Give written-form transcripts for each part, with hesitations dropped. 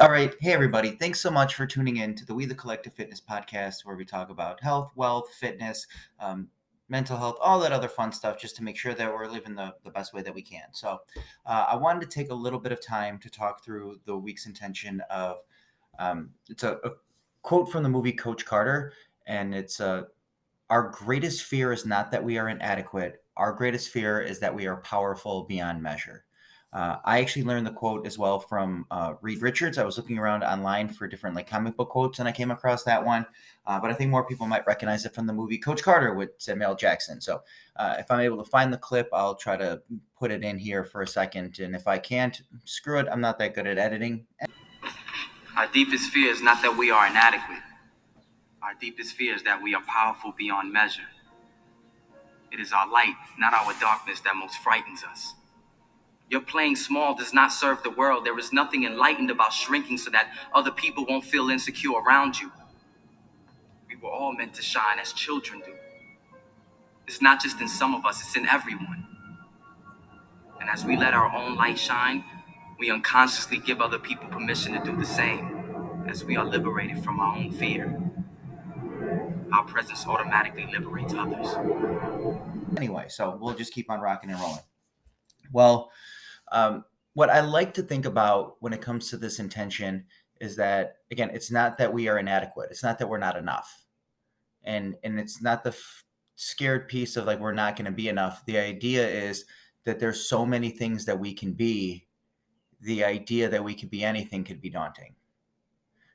All right. Hey, everybody. Thanks so much for tuning in to the We the Collective Fitness podcast, where we talk about health, wealth, fitness, um, mental health, all that other fun stuff, just to make sure that we're living the best way that we can. I wanted to take a little bit of time to talk through the week's intention of it's a quote from the movie Coach Carter, and it's our greatest fear is not that we are inadequate. Our greatest fear is that we are powerful beyond measure. I actually learned the quote as well from Reed Richards. I was looking around online for different like comic book quotes, and I came across that one. But I think more people might recognize it from the movie Coach Carter with Samuel L. Jackson. If I'm able to find the clip, I'll try to put it in here for a second. And if I can't, screw it. I'm not that good at editing. Our deepest fear is not that we are inadequate. Our deepest fear is that we are powerful beyond measure. It is our light, not our darkness, that most frightens us. Your playing small does not serve the world. There is nothing enlightened about shrinking so that other people won't feel insecure around you. We were all meant to shine as children do. It's not just in some of us, it's in everyone. And as we let our own light shine, we unconsciously give other people permission to do the same. As we are liberated from our own fear, our presence automatically liberates others. Anyway, so we'll just keep on rocking and rolling. Well, what I like to think about when it comes to this intention is that, again, it's not that we are inadequate. It's not that we're not enough. And it's not the scared piece of like we're not going to be enough. The idea is that there's so many things that we can be. The idea that we could be anything could be daunting.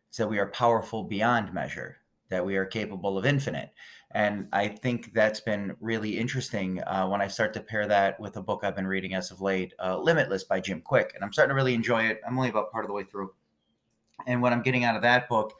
So we are powerful beyond measure, that we are capable of infinite. And I think that's been really interesting when I start to pair that with a book I've been reading as of late, Limitless by Jim Quick. And I'm starting to really enjoy it. I'm only about part of the way through. And what I'm getting out of that book,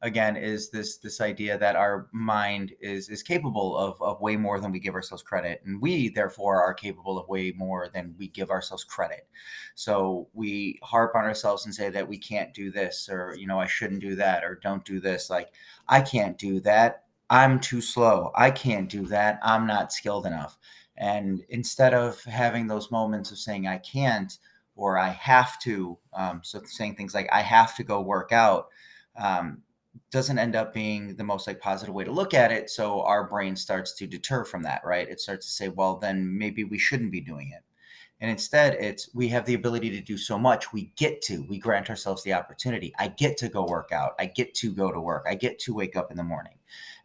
again, is this idea that our mind is capable of way more than we give ourselves credit, and we therefore are capable of way more than we give ourselves credit. So we harp on ourselves and say that we can't do this, or I shouldn't do that, or don't do this. Like, I can't do that, I'm too slow, I can't do that, I'm not skilled enough. And instead of having those moments of saying I can't or I have to, so saying things like I have to go work out, um, doesn't end up being the most like positive way to look at it. So our brain starts to deter from that, right? It starts to say, well, then maybe we shouldn't be doing it. And instead, it's we have the ability to do so much. We grant ourselves the opportunity. I get to go work out. I get to go to work. I get to wake up in the morning.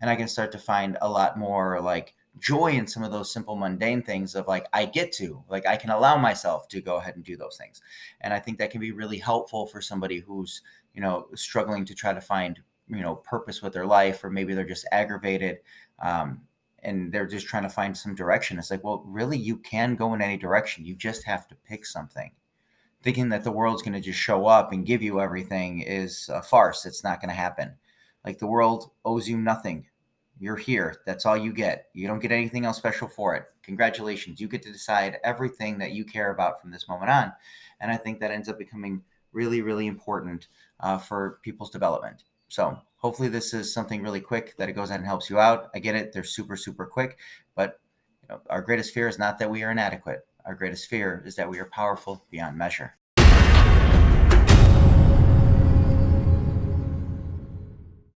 And I can start to find a lot more like joy in some of those simple, mundane things of like, I can allow myself to go ahead and do those things. And I think that can be really helpful for somebody who's, struggling to try to find, purpose with their life, or maybe they're just aggravated. And they're just trying to find some direction. It's like, well, really, you can go in any direction. You just have to pick something. Thinking that the world's going to just show up and give you everything is a farce. It's not going to happen. Like, the world owes you nothing. You're here. That's all you get. You don't get anything else special for it. Congratulations. You get to decide everything that you care about from this moment on. And I think that ends up becoming really, really important for people's development. So hopefully this is something really quick that it goes ahead and helps you out. I get it. They're super, super quick. But our greatest fear is not that we are inadequate. Our greatest fear is that we are powerful beyond measure.